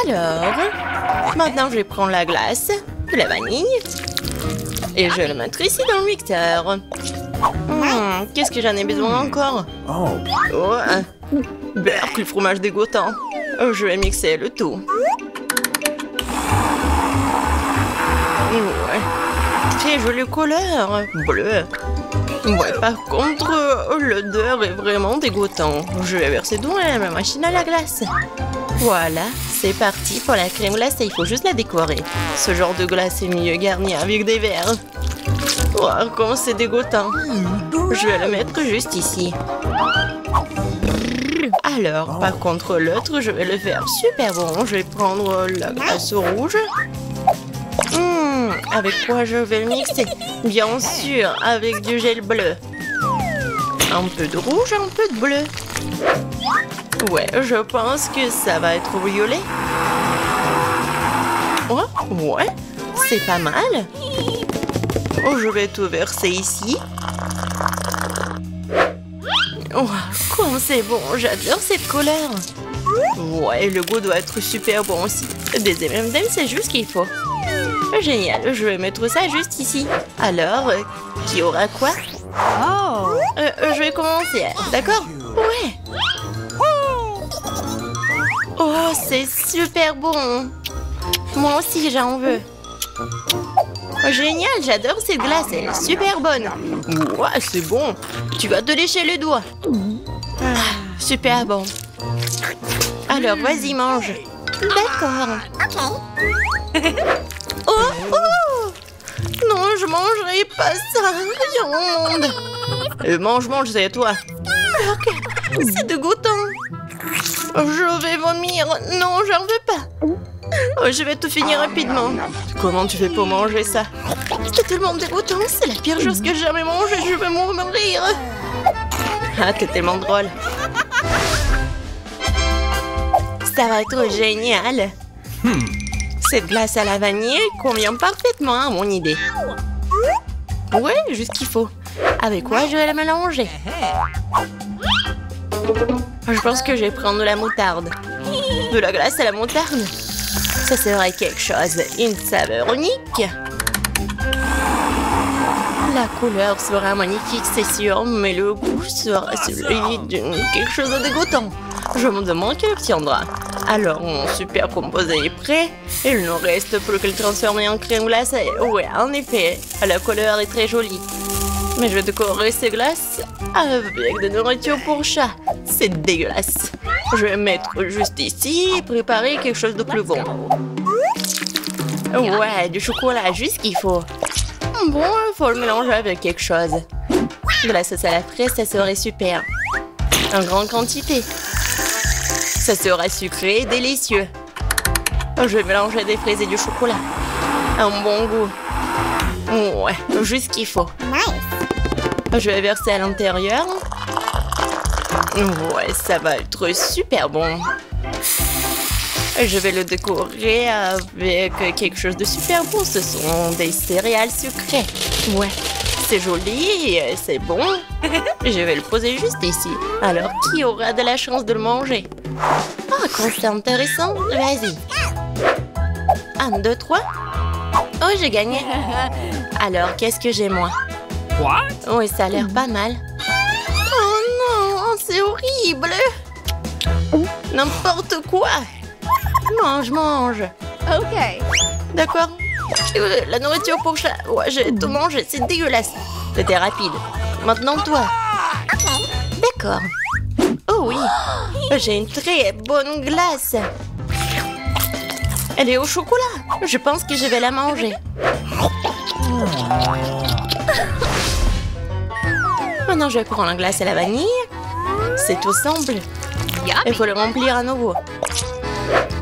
Alors, maintenant je vais prendre la glace, de la vanille, et je vais le mettre ici dans le mixeur. Qu'est-ce que j'en ai besoin encore? Berk, le fromage dégoûtant. Je vais mixer le tout. Ouais. Très jolie couleur. Bleu. Ouais, par contre, l'odeur est vraiment dégoûtante. Je vais verser dans la machine à la glace. Voilà, c'est parti pour la crème glacée. Il faut juste la décorer. Ce genre de glace est mieux garni avec des verres. Oh, comment c'est dégoûtant. Je vais le mettre juste ici. Alors, par contre, l'autre, je vais le faire super bon. Je vais prendre la glace rouge. Avec quoi je vais le mixer? Bien sûr, avec du gel bleu. Un peu de rouge, un peu de bleu. Ouais, je pense que ça va être violet. Oh, ouais, c'est pas mal. Oh, je vais tout verser ici. Oh, comme c'est bon, j'adore cette couleur. Ouais, le goût doit être super bon aussi. Des M&M's, c'est juste ce qu'il faut. Génial, je vais mettre ça juste ici. Alors, qui aura quoi? Je vais commencer, d'accord? Ouais. Oh, c'est super bon. Moi aussi, j'en veux. Oh, génial, j'adore cette glace, elle est super bonne. Ouais, c'est bon. Tu vas te lécher les doigts. Super bon. Alors, vas-y, mange. D'accord. Oh! Non, je mangerai pas ça. Rien au monde. Mange, c'est à toi. C'est dégoûtant. Je vais vomir. Non, j'en veux pas. Je vais tout finir rapidement. Comment tu fais pour manger ça? C'est tellement dégoûtant. C'est la pire chose que j'ai jamais mangée. Je vais mourir. Ah, t'es tellement drôle. Ça va être génial. Cette glace à la vanille convient parfaitement à mon idée. Ouais, juste ce qu'il faut. Avec quoi je vais la mélanger? Je pense que je vais prendre de la moutarde. De la glace à la moutarde? Ça serait quelque chose. Une saveur unique. La couleur sera magnifique, c'est sûr, mais le goût sera celui de quelque chose de dégoûtant. Je me demande qui l'obtiendra. Alors, mon super composé est prêt. Il ne reste plus que le transformer en crème glacée. Ouais, en effet, la couleur est très jolie. Mais je vais décorer ces glaces avec de nourriture pour chat. C'est dégueulasse. Je vais mettre juste ici et préparer quelque chose de plus bon. Ouais, du chocolat, juste ce qu'il faut. Bon, il faut le mélanger avec quelque chose. De la sauce à la fraise, ça serait super. En grande quantité. Ça sera sucré et délicieux. Je vais mélanger des fraises et du chocolat. Un bon goût. Ouais, juste ce qu'il faut. Je vais verser à l'intérieur. Ouais, ça va être super bon. Je vais le décorer avec quelque chose de super bon. Ce sont des céréales sucrées. Ouais, c'est joli et c'est bon. Je vais le poser juste ici. Alors, qui aura de la chance de le manger? Ah, quand c'est intéressant, vas-y. 1, 2, 3. Oh, j'ai gagné. Alors, qu'est-ce que j'ai, moi? Oui, ça a l'air pas mal. Oh non, c'est horrible. N'importe quoi. Mange. Ok. D'accord. La nourriture pour chat. Ouais, j'ai tout mangé, c'est dégueulasse. C'était rapide. Maintenant, toi. D'accord. Oh oui, j'ai une très bonne glace. Elle est au chocolat. Je pense que je vais la manger. Maintenant, je vais prendre la glace à la vanille. C'est tout simple. Il faut le remplir à nouveau.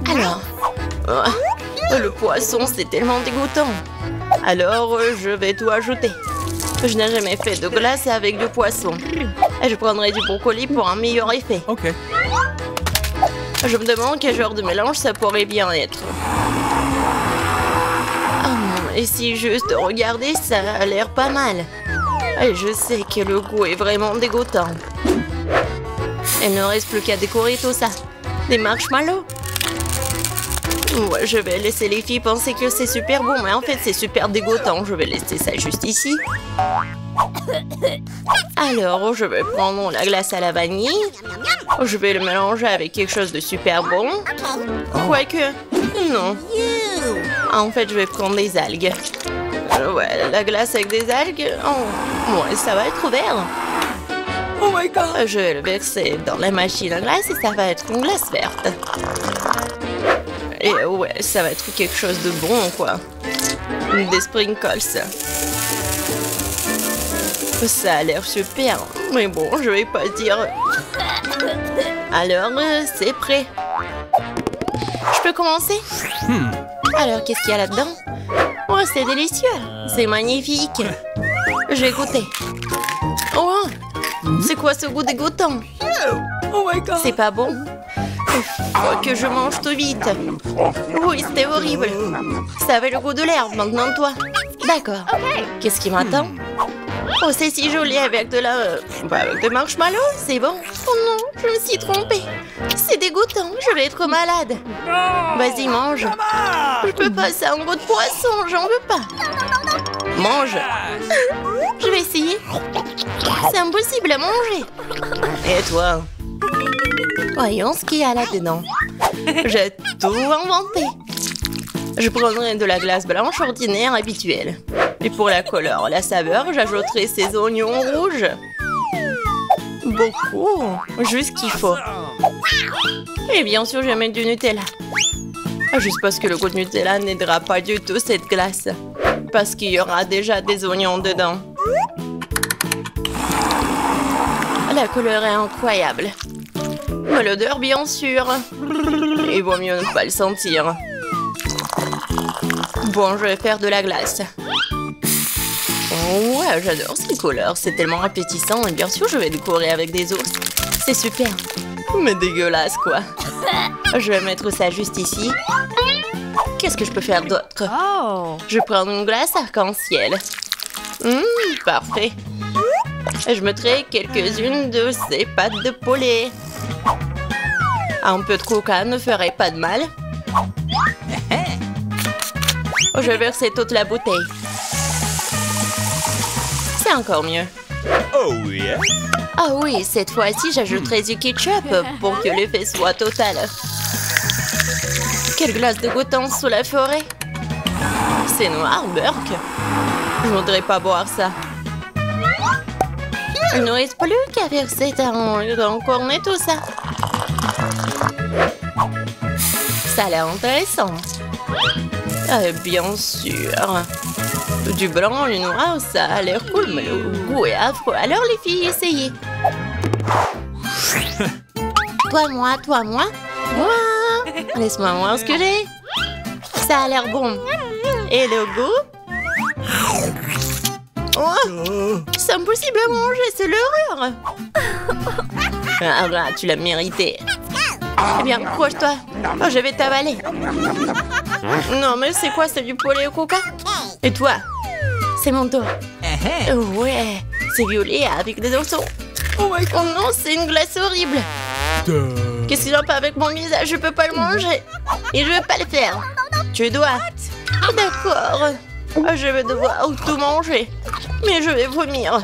Alors, le poisson, c'est tellement dégoûtant. Alors, je vais tout ajouter. Je n'ai jamais fait de glace avec du poisson. Et je prendrai du brocoli pour un meilleur effet. Ok. Je me demande quel genre de mélange ça pourrait bien être. Et si juste regarder, ça a l'air pas mal. Et je sais que le goût est vraiment dégoûtant. Il ne reste plus qu'à décorer tout ça. Des marshmallows. Ouais, je vais laisser les filles penser que c'est super bon, mais en fait c'est super dégoûtant. Je vais laisser ça juste ici. Alors, je vais prendre la glace à la vanille. Je vais le mélanger avec quelque chose de super bon. Quoique, non. En fait, je vais prendre des algues. Ouais, la glace avec des algues, oh, ouais, ça va être vert. Oh my god! Je vais le verser dans la machine à glace et ça va être une glace verte. Et ouais, ça va être quelque chose de bon, quoi. Des sprinkles. Ça a l'air super. Mais bon, je vais pas dire. Alors, c'est prêt. Je peux commencer? Alors, qu'est-ce qu'il y a là-dedans? Oh, c'est délicieux. C'est magnifique. Je vais goûter. Oh, c'est quoi ce goût dégoûtant? Oh my god. C'est pas bon. Faut que je mange tout vite. Oui, c'était horrible. Ça avait le goût de l'herbe, maintenant toi. D'accord. Qu'est-ce qui m'attend? Oh, c'est si joli avec de la... avec de marshmallow, c'est bon. Oh non, je me suis trompée. C'est dégoûtant, je vais être malade. Vas-y, mange. Je peux pas, c'est un goût de poisson, j'en veux pas. Mange. Je vais essayer. C'est impossible à manger. Et toi? Voyons ce qu'il y a là-dedans. J'ai tout inventé. Je prendrai de la glace blanche ordinaire habituelle. Et pour la couleur, la saveur, j'ajouterai ces oignons rouges. Beaucoup, juste qu'il faut. Et bien sûr, je vais mettre du Nutella. Juste parce que le goût de Nutella n'aidera pas du tout cette glace. Parce qu'il y aura déjà des oignons dedans. La couleur est incroyable. Mais l'odeur, bien sûr. Il vaut mieux ne pas le sentir. Bon, je vais faire de la glace. Oh, ouais, j'adore ces couleurs. C'est tellement appétissant. Et bien sûr, je vais décorer avec des ours. C'est super. Mais dégueulasse, quoi. Je vais mettre ça juste ici. Qu'est-ce que je peux faire d'autre? Je prends une glace arc-en-ciel. Parfait. Je mettrai quelques-unes de ces pâtes de poulet. Un peu de coca ne ferait pas de mal. Je vais verser toute la bouteille. C'est encore mieux. Oh yeah. Ah oui, cette fois-ci, j'ajouterai du ketchup pour que l'effet soit total. Quelle glace dégoûtante sous la forêt. C'est noir, Burke. Je voudrais pas boire ça. Il ne reste plus qu'à verser dans cornet tout ça. Ça a l'air intéressant. Bien sûr. Du blanc, le noir, ça a l'air cool, mais le goût est affreux. Alors les filles, essayez. Toi, moi, toi, moi. Moi. Laisse-moi voir ce que j'ai. Ça a l'air bon. Et le goût? Oh, c'est impossible à manger, c'est l'horreur. Ah là, tu l'as mérité. Eh bien, accroche-toi. Oh, je vais t'avaler. Non, mais c'est quoi, c'est du poulet au coca? Et toi? C'est mon tour. Ouais, c'est violet avec des oursons. Oh non, c'est une glace horrible. Qu'est-ce qu'il y a pas avec mon visage? Je peux pas le manger. Et je veux pas le faire. Tu dois. D'accord. Je vais devoir tout manger. Mais je vais vomir.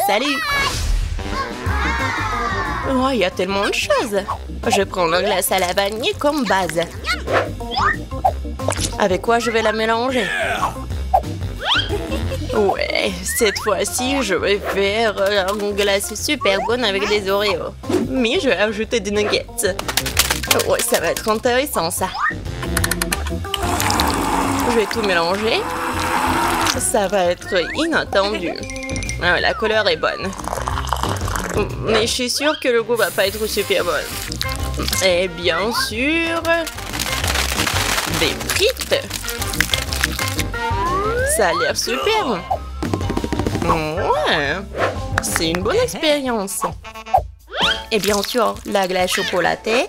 Salut. Oh, il y a tellement de choses. Je prends la glace à la vanille comme base. Avec quoi je vais la mélanger? Ouais, cette fois-ci, je vais faire une glace super bonne avec des Oreos. Mais je vais ajouter des nuggets. Ouais, ça va être intéressant, ça. Je vais tout mélanger. Ça va être inattendu. Ah, la couleur est bonne. Mais je suis sûre que le goût va pas être super bon. Et bien sûr, des frites. Ça a l'air super. Ouais, c'est une bonne expérience. Et bien sûr, la glace chocolatée.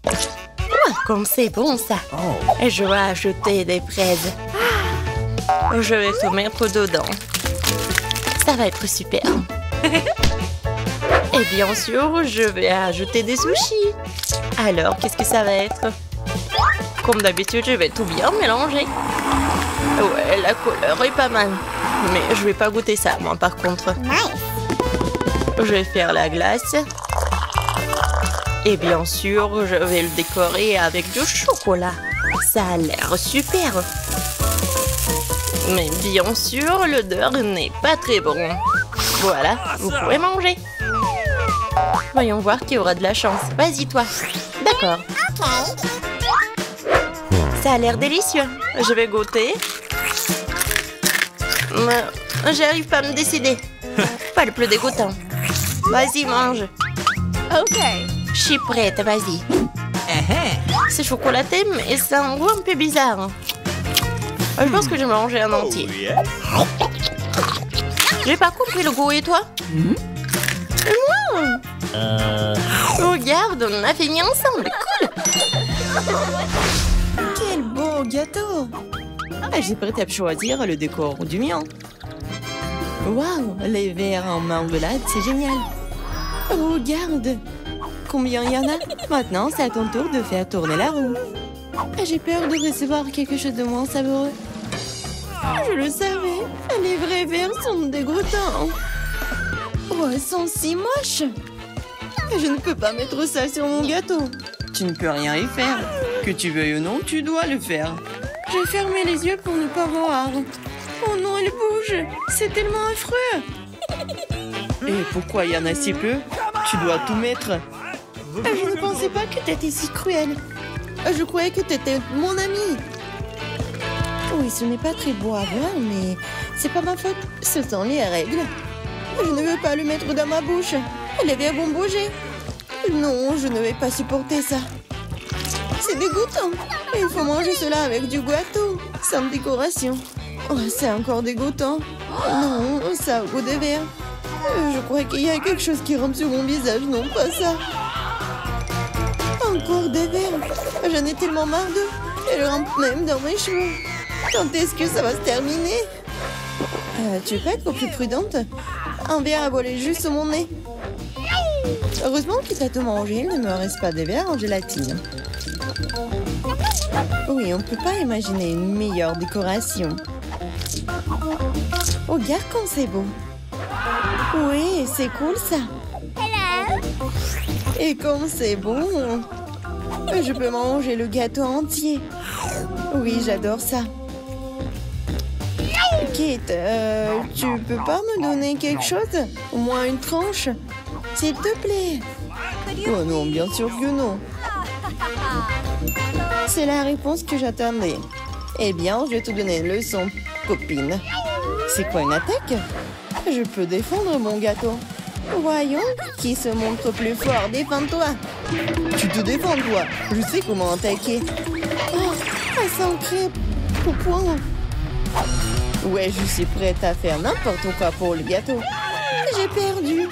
Ouais, comme c'est bon ça. Et je vais ajouter des fraises. Je vais tout mettre dedans. Ça va être super. Et bien sûr, je vais ajouter des sushis. Alors, qu'est-ce que ça va être? Comme d'habitude, je vais tout bien mélanger. Ouais, la couleur est pas mal. Mais je vais pas goûter ça, moi, par contre. Je vais faire la glace. Et bien sûr, je vais le décorer avec du chocolat. Ça a l'air super. Mais bien sûr, l'odeur n'est pas très bon. Voilà, vous pouvez manger. Voyons voir qui aura de la chance. Vas-y, toi. D'accord. Ça a l'air délicieux. Je vais goûter. J'arrive pas à me décider. Pas le plus dégoûtant. Vas-y, mange. Ok. Je suis prête, vas-y. C'est chocolaté, mais c'est un goût un peu bizarre. Je pense que je vais manger un entier. J'ai pas compris le goût, et toi? Regarde, on a fini ensemble. Cool. Quel beau gâteau. J'ai prêt à choisir le décor du mien. Waouh, les verres en marmelade, c'est génial. Regarde. Combien il y en a? Maintenant, c'est à ton tour de faire tourner la roue. J'ai peur de recevoir quelque chose de moins savoureux. Je le savais. Les vrais verres sont dégoûtants. Oh, elles sont si moches. Je ne peux pas mettre ça sur mon gâteau. Tu ne peux rien y faire. Que tu veuilles ou non, tu dois le faire. J'ai fermé les yeux pour ne pas voir. Oh non, elle bouge. C'est tellement affreux. Et pourquoi il y en a si peu? Tu dois tout mettre. Je ne pensais pas que tu étais si cruel. Je croyais que tu étais mon ami. Oui, ce n'est pas très beau à voir, mais c'est pas ma faute. Ce sont les règles. Je ne veux pas le mettre dans ma bouche. Les verres vont bouger. Non, je ne vais pas supporter ça. C'est dégoûtant. Il faut manger cela avec du gâteau, sans décoration. Oh, c'est encore dégoûtant. Non, ça a goût de verre. Je crois qu'il y a quelque chose qui rampe sur mon visage. Non, pas ça. Encore des verres. J'en ai tellement marre d'eux. Elles rampent même dans mes cheveux. Quand est-ce que ça va se terminer? Tu peux être plus prudente? Un verre a volé juste sur mon nez. Heureusement que tu as tout mangé. Il ne me reste pas de verre en gélatine. Oui, on ne peut pas imaginer une meilleure décoration. Regarde comme c'est beau. Oui, c'est cool ça. Et comme c'est bon, je peux manger le gâteau entier. Oui, j'adore ça. Kate, tu peux pas me donner quelque chose? Au moins une tranche? S'il te plaît. Oh non, bien sûr que non. C'est la réponse que j'attendais. Eh bien, je vais te donner une leçon, copine. C'est quoi une attaque? Je peux défendre mon gâteau. Voyons, qui se montre plus fort? Défends-toi. Tu te défends, toi. Je sais comment attaquer. Oh, elle s'ancre au point. Ouais, je suis prête à faire n'importe quoi pour le gâteau. J'ai perdu.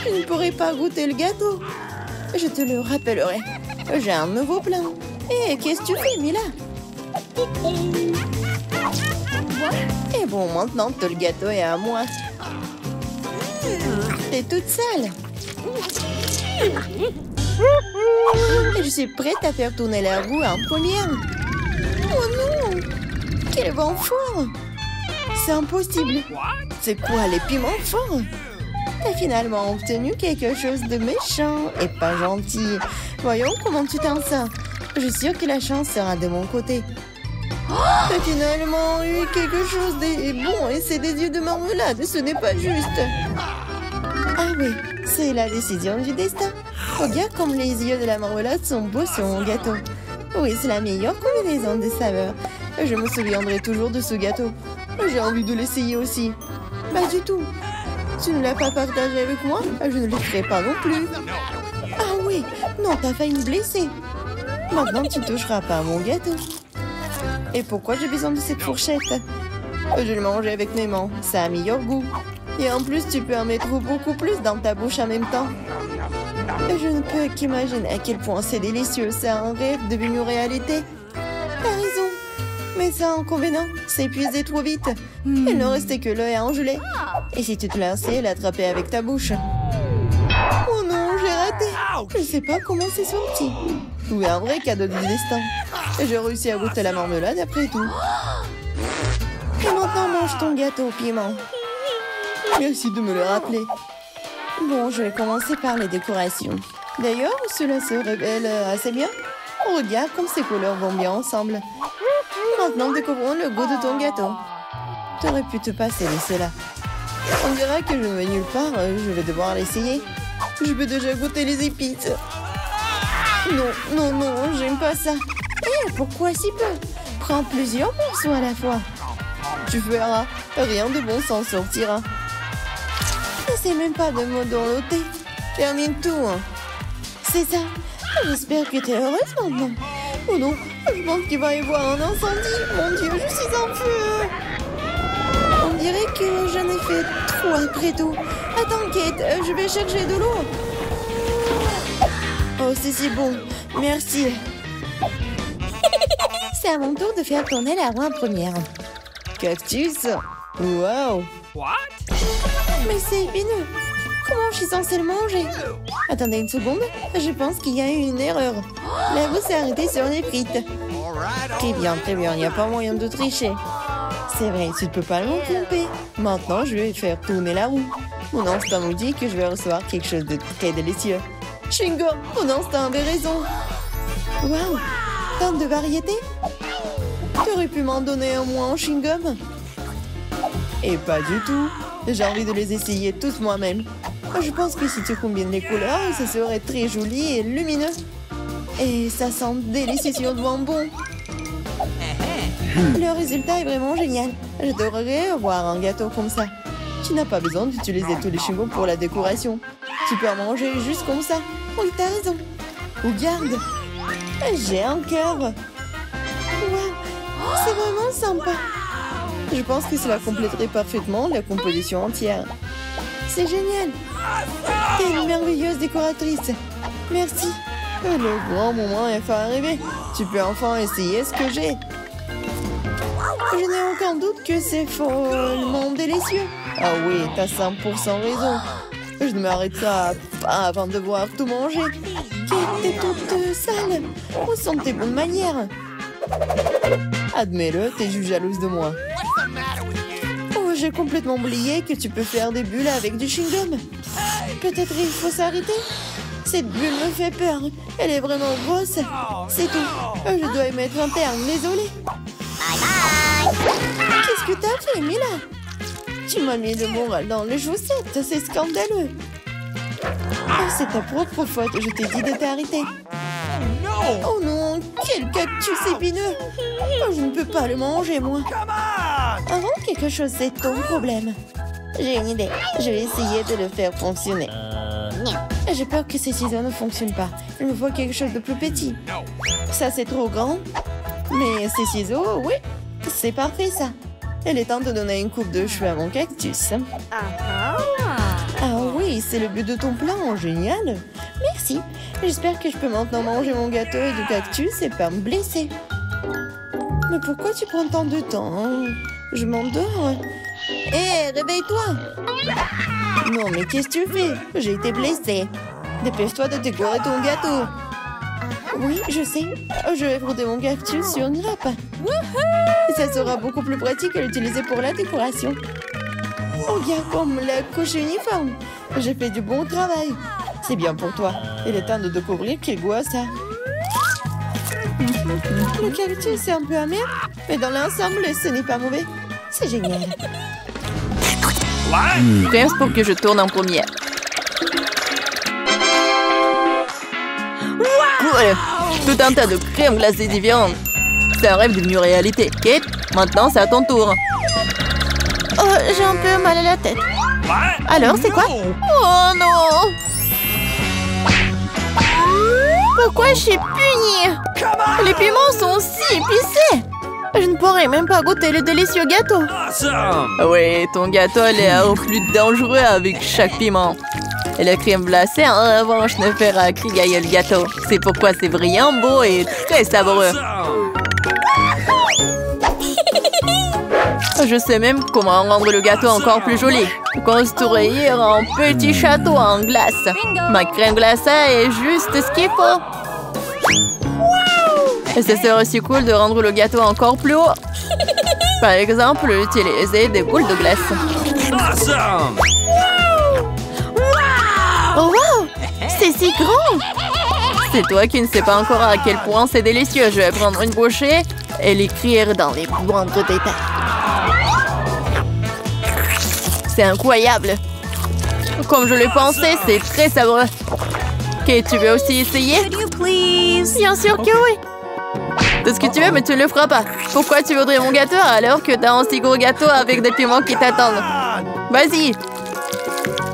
Je ne pourrai pas goûter le gâteau. Je te le rappellerai. J'ai un nouveau plan. Et qu'est-ce que tu fais, Mila? Et bon, maintenant que le gâteau est à moi. T'es toute sale. Je suis prête à faire tourner la roue en première. Oh non! Quel vent fort! C'est impossible. C'est quoi, les piments forts? T'as finalement obtenu quelque chose de méchant et pas gentil. Voyons comment tu t'en sors. Je suis sûre que la chance sera de mon côté. T'as finalement eu quelque chose de bon et c'est des yeux de marmelade. Ce n'est pas juste. Ah oui, c'est la décision du destin. Regarde comme les yeux de la marmelade sont beaux sur mon gâteau. Oui, c'est la meilleure combinaison de saveurs. Je me souviendrai toujours de ce gâteau. J'ai envie de l'essayer aussi. Pas du tout. Tu ne l'as pas partagé avec moi? Je ne le ferai pas non plus. Ah oui, non, t'as failli me blesser. Maintenant, tu ne toucheras pas à mon gâteau. Et pourquoi j'ai besoin de cette fourchette? Je vais le manger avec mes mains. Ça a meilleur goût. Et en plus, tu peux en mettre beaucoup plus dans ta bouche en même temps. Je ne peux qu'imaginer à quel point c'est délicieux. C'est un rêve devenu réalité. T'as raison. Mais ça, inconvénient, c'est épuisé trop vite. Il ne restait que l'œil à engeler. Et si tu te lançais, l'attraper avec ta bouche. Oh Je sais pas comment c'est sorti. Ou un vrai cadeau du destin. J'ai réussi à goûter la marmelade après tout. Et maintenant, mange ton gâteau au piment. Merci de me le rappeler. Bon, je vais commencer par les décorations. D'ailleurs, cela se révèle assez bien. Regarde comme ces couleurs vont bien ensemble. Maintenant, découvrons le goût de ton gâteau. T'aurais pu te passer de cela. On dirait que je ne vais nulle part, je vais devoir l'essayer. Je peux déjà goûter les épices. Non, non, non, j'aime pas ça. Eh, pourquoi si peu? Prends plusieurs morceaux à la fois. Tu verras, rien de bon s'en sortira. N'essaie même pas de me dorloter. Termine tout. Hein. C'est ça. J'espère que tu es heureuse maintenant. Oh non, je pense qu'il va y avoir un incendie. Mon Dieu, je suis en feu. On dirait que j'en ai fait trop après tout. Attends, Kate, je vais chercher de l'eau. Oh, c'est si bon. Merci. C'est à mon tour de faire tourner la roue en première. Cactus. Wow. What? Mais c'est épineux. Comment je suis censée le manger? Attendez une seconde. Je pense qu'il y a eu une erreur. La roue s'est arrêtée sur les frites. Très bien, très bien. Il n'y a pas moyen de tricher. C'est vrai, tu ne peux pas m'en tromper. Maintenant, je vais faire tourner la roue. Mon instinct me dit que je vais recevoir quelque chose de très délicieux. Chewing-gum, mon instinct avait raison. Waouh, tant de variétés. Tu aurais pu m'en donner un moins en chewing-gum? Et pas du tout. J'ai envie de les essayer tous moi-même. Je pense que si tu combines les couleurs, ça serait très joli et lumineux. Et ça sent délicieux sur le bonbon. Le résultat est vraiment génial. J'adorerais avoir un gâteau comme ça. Tu n'as pas besoin d'utiliser tous les chewing-gums pour la décoration. Tu peux en manger juste comme ça. Oui, t'as raison. Regarde. J'ai un cœur. Waouh, c'est vraiment sympa. Je pense que cela compléterait parfaitement la composition entière. C'est génial. T'es une merveilleuse décoratrice. Merci. Le grand moment est enfin arrivé. Tu peux enfin essayer ce que j'ai. Je n'ai aucun doute que c'est follement délicieux. Ah oui, t'as 100% raison. Je ne m'arrêterai pas avant de voir tout manger. T'es toute sale. Où sont tes bonnes manières? Admets-le, t'es juste jalouse de moi. Oh, j'ai complètement oublié que tu peux faire des bulles avec du chewing-gum. Peut-être il faut s'arrêter. Cette bulle me fait peur. Elle est vraiment grosse. C'est tout. Je dois y mettre un terme, désolée. Qu'est-ce que t'as fait, Mila? Tu m'as mis le moral dans les chaussettes. C'est scandaleux. Oh, c'est ta propre faute. Je t'ai dit de t'arrêter. Oh non, quel cactus épineux. Oh, je ne peux pas le manger, moi. Avant quelque chose, c'est ton problème. J'ai une idée. Je vais essayer de le faire fonctionner. J'ai peur que ces ciseaux ne fonctionnent pas. Il me faut quelque chose de plus petit. Ça, c'est trop grand. Mais ces ciseaux, oui, c'est parfait, ça. Il est temps de donner une coupe de cheveux à mon cactus. Ah oui, c'est le but de ton plan. Génial. Merci. J'espère que je peux maintenant manger mon gâteau et du cactus et pas me blesser. Mais pourquoi tu prends tant de temps, hein? Je m'endors. Hé, réveille-toi. Non, mais qu'est-ce que tu fais? J'ai été blessée. Dépêche-toi de décorer ton gâteau. Oui, je sais. Je vais frotter mon cactus sur une râpe. Ça sera beaucoup plus pratique à l'utiliser pour la décoration. Regarde comme la couche uniforme. J'ai fait du bon travail. C'est bien pour toi. Il est temps de découvrir quel goût a ça. Le cactus est un peu amer, mais dans l'ensemble, ce n'est pas mauvais. C'est génial. Prince pour que je tourne en première. Ouais, tout un tas de crème glacée différentes. C'est un rêve devenu réalité. Kate, maintenant c'est à ton tour. Oh, j'ai un peu mal à la tête. Alors, c'est quoi? Oh non! Pourquoi je suis punie? Les piments sont si épicés. Je ne pourrais même pas goûter le délicieux gâteau. Oui, ton gâteau a l'air plus dangereux avec chaque piment. Et la crème glacée, en revanche, ne fera qu'égayer le gâteau. C'est pourquoi c'est brillant, beau et très savoureux. Je sais même comment rendre le gâteau encore plus joli. Construire un petit château en glace. Ma crème glacée est juste ce qu'il faut. Et ce serait aussi cool de rendre le gâteau encore plus haut. Par exemple, utiliser des boules de glace. Awesome! Oh wow! C'est si grand! C'est toi qui ne sais pas encore à quel point c'est délicieux. Je vais prendre une bouchée et l'écrire dans les moindres détails. C'est incroyable! Comme je le pensais, c'est très savoureux. Ok, tu veux aussi essayer? Bien sûr que oui! Tout ce que tu veux, mais tu ne le feras pas. Pourquoi tu voudrais mon gâteau alors que t'as un si gros gâteau avec des piments qui t'attendent? Vas-y!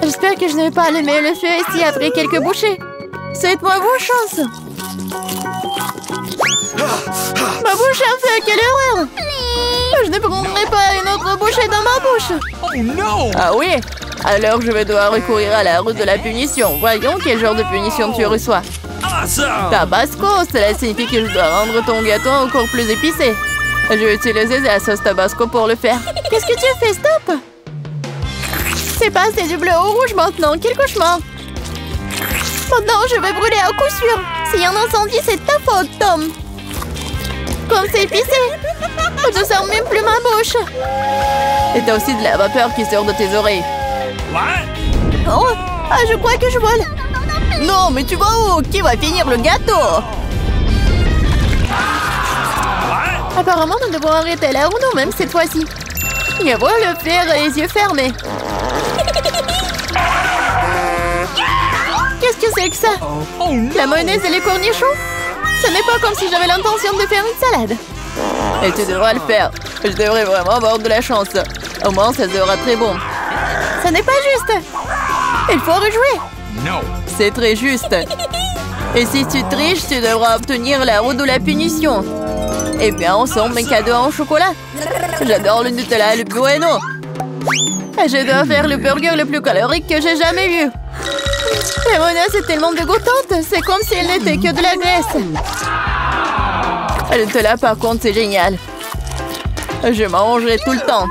J'espère que je ne vais pas allumer le feu ici après quelques bouchées. Souhaite-moi bonne chance! Ma bouche a fait, quelle erreur! Je ne prendrai pas une autre bouchée dans ma bouche! Oh non! Ah oui? Alors je vais devoir recourir à la route de la punition. Voyons quel genre de punition tu reçois. Awesome! Tabasco, cela signifie que je dois rendre ton gâteau encore plus épicé. Je vais utiliser la sauce Tabasco pour le faire. Qu'est-ce que tu fais? Stop! C'est pas assez du bleu au rouge maintenant. Quel cauchemar! Maintenant, je vais brûler à coup sûr. S'il y a un incendie, c'est ta faute, Tom. Comme c'est épicé. Je sens même plus ma bouche. Et t'as aussi de la vapeur qui sort de tes oreilles. What? Oh, ah, je crois que je vole. Non, mais tu vas où? Qui va finir le gâteau? What? Apparemment, nous devons arrêter la roue nous-mêmes cette fois-ci. Il va le faire les yeux fermés. Qu'est-ce que c'est que ça? Oh no! La mayonnaise et les cornichons? Ce n'est pas comme si j'avais l'intention de faire une salade. Et tu devras le faire. Je devrais vraiment avoir de la chance. Au moins, ça sera très bon. Ce n'est pas juste. Il faut rejouer. No! C'est très juste. Et si tu triches, tu devras obtenir la roue de la punition. Eh bien, ensemble, mes cadeaux en chocolat. J'adore le Nutella et le Bueno. Et je dois faire le burger le plus calorique que j'ai jamais vu. La mayonnaise est tellement dégoûtante. C'est comme si elle n'était que de la graisse. Le Nutella, par contre, c'est génial. Je mangerai tout le temps.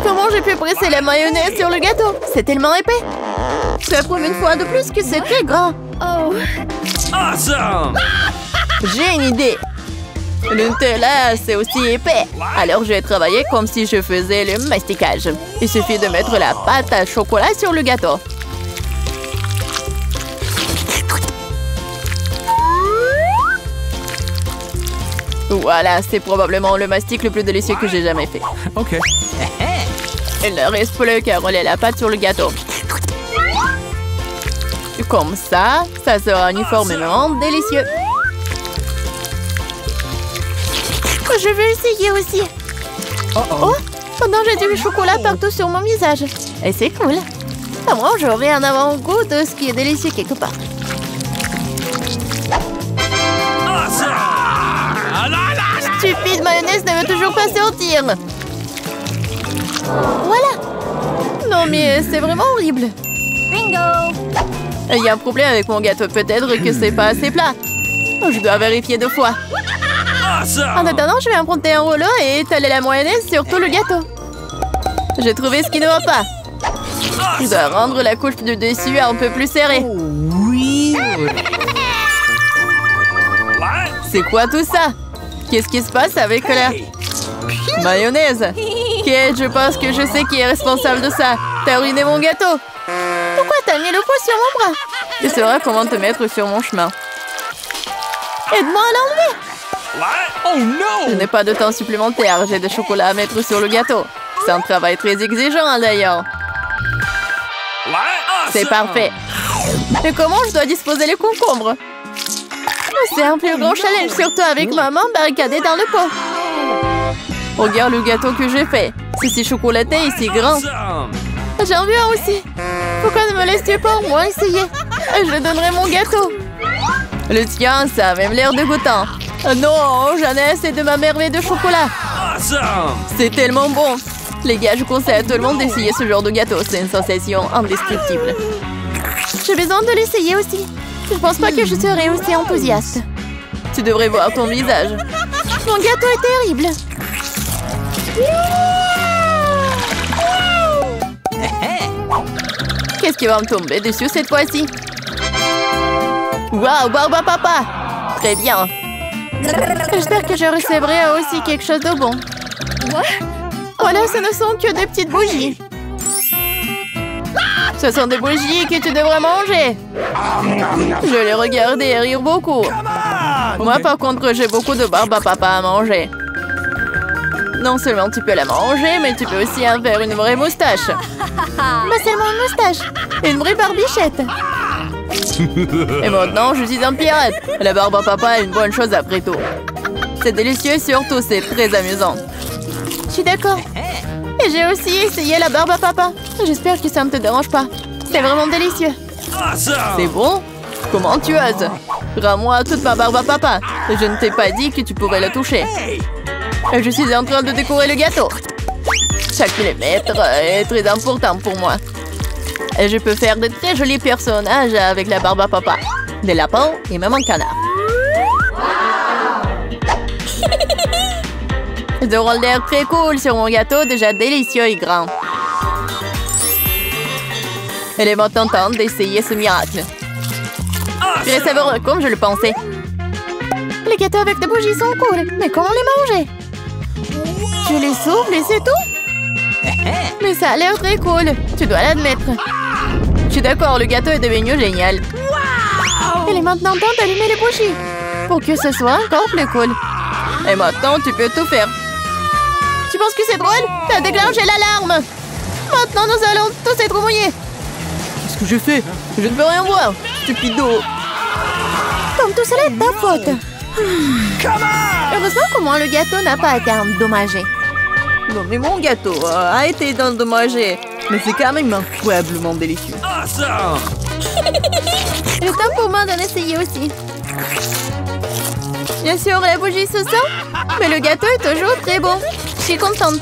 Comment j'ai pu presser la mayonnaise sur le gâteau? C'est tellement épais. Ça prouve une fois de plus que c'est très gras. Oh. Awesome! J'ai une idée. Le Nutella, c'est aussi épais. Alors, je vais travailler comme si je faisais le masticage. Il suffit de mettre la pâte à chocolat sur le gâteau. Voilà, c'est probablement le mastic le plus délicieux que j'ai jamais fait. OK. Il ne reste plus qu'à rouler la pâte sur le gâteau. Comme ça, ça sera uniformément délicieux. Je veux essayer aussi. Oh, pendant j'ai du chocolat partout sur mon visage. Et c'est cool. À moi, j'aurais un avant-goût de ce qui est délicieux quelque part. Awesome! Stupide mayonnaise ne veut toujours pas sortir. Voilà. Non mais c'est vraiment horrible. Bingo. Il y a un problème avec mon gâteau. Peut-être que c'est pas assez plat. Je dois vérifier 2 fois. En attendant, je vais emprunter un rouleau et étaler la mayonnaise sur tout le gâteau. J'ai trouvé ce qui ne va pas. Je dois rendre la couche du dessus un peu plus serrée. C'est quoi tout ça? Qu'est-ce qui se passe avec la mayonnaise? Kate, je pense que je sais qui est responsable de ça. T'as ruiné mon gâteau. Pourquoi t'as mis le poids sur mon bras? Tu sauras comment te mettre sur mon chemin. Aide-moi à l'enlever. Oh no! Je n'ai pas de temps supplémentaire. J'ai des chocolats à mettre sur le gâteau. C'est un travail très exigeant d'ailleurs. C'est parfait. Mais comment je dois disposer les concombres? C'est un plus grand challenge, surtout avec maman barricadée dans le pot. Regarde le gâteau que j'ai fait. C'est si chocolaté et si grand. J'en veux un aussi. Pourquoi ne me laisses-tu pas au moins essayer? Je donnerai mon gâteau. Le tien, ça a même l'air dégoûtant. Non, j'en ai assez de ma merveille de chocolat. C'est tellement bon. Les gars, je conseille à tout le monde d'essayer ce genre de gâteau. C'est une sensation indestructible. J'ai besoin de l'essayer aussi. Je pense pas que je serai aussi enthousiaste. Tu devrais voir ton visage. Mon gâteau est terrible. Qu'est-ce qui va me tomber dessus cette fois-ci? Waouh, barbe à papa! Très bien. J'espère que je recevrai aussi quelque chose de bon. Voilà, ce ne sont que des petites bougies. Ce sont des bougies que tu devrais manger. Je les regardais et rire beaucoup. Moi, par contre, j'ai beaucoup de barbe à papa à manger. Non seulement tu peux la manger, mais tu peux aussi en faire une vraie moustache. Mais seulement une moustache. Une vraie barbichette. Et maintenant, je suis un pirate. La barbe à papa est une bonne chose après tout. C'est délicieux et surtout, c'est très amusant. Je suis d'accord. Et j'ai aussi essayé la barbe à papa. J'espère que ça ne te dérange pas. C'est vraiment délicieux. C'est bon? Comment tu oses? Rends-moi toute ma barbe à papa. Je ne t'ai pas dit que tu pourrais la toucher. Et je suis en train de décorer le gâteau. Chaque millimètre est très important pour moi. Et je peux faire de très jolis personnages avec la barbe à papa. Des lapins et même un canard. Ils auront l'air très cool sur mon gâteau, déjà délicieux et grand. Il est maintenant temps d'essayer ce miracle. Très savoureux, comme je le pensais. Les gâteaux avec des bougies sont cool, mais comment les manger? Tu les souffles et c'est tout? Mais ça a l'air très cool, tu dois l'admettre. Je suis d'accord, le gâteau est devenu génial. Il est maintenant temps d'allumer les bougies pour que ce soit encore plus cool. Et maintenant, tu peux tout faire. Tu penses que c'est drôle? T'as déclenché l'alarme. Maintenant, nous allons tous être mouillés. Qu'est-ce que je fais? Je ne peux rien voir, stupido. Comme tout cela est ta faute. Heureusement qu'au moins le gâteau n'a pas été endommagé. Non, mais mon gâteau a été endommagé. Mais c'est quand même incroyablement délicieux. Il est temps pour moi d'en essayer aussi. Bien sûr, la bougie se sent, mais le gâteau est toujours très bon. Je suis contente.